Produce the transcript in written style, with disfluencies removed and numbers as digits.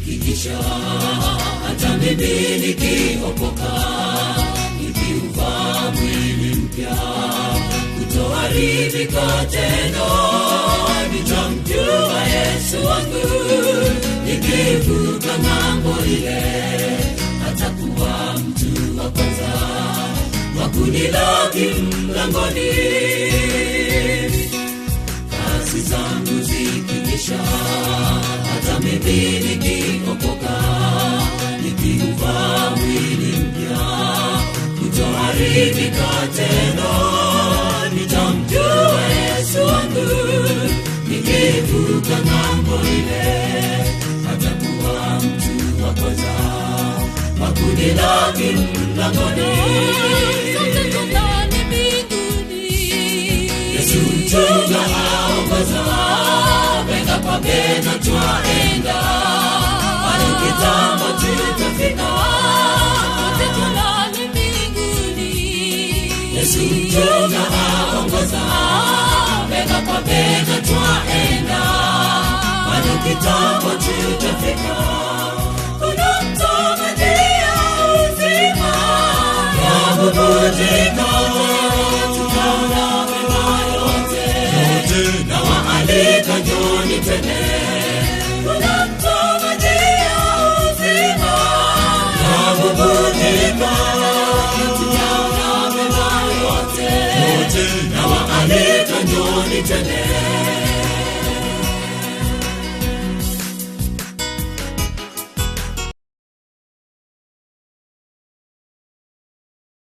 zikiisha, hata mimi nikiokoka, nikiuvaa mwili mpya, kutoharibika tena, nitamjua Yesu wangu. Nikivuka ng'ambo ile, atakuwa mtu wa kwanza wa kunilaki mlangoni. Kazi zangu zikiisha, hata mimi nikiokoka, nikiuvaa mwili mpya, kutoharibika tena, nitamjua Yesu wangu. Nikivuka ng'ambo ile, atakuwa mtu wa kwanza wa kunilaki mlangoni. Yesu mchunga aongoza, bega kwa bega twaenda, hadi kitambo tutafika, tutulale mbinguni. Yesu mchunga aongoza, bega kwa bega twaenda, hadi kitambo tutafika. Kuna mtamatia uzima ya bubujika, tutaona mema yote, na waalika njoni tene. Kuna mtamatia uzima ya bubujika, tutaona mema yote, na waalika njoni tene.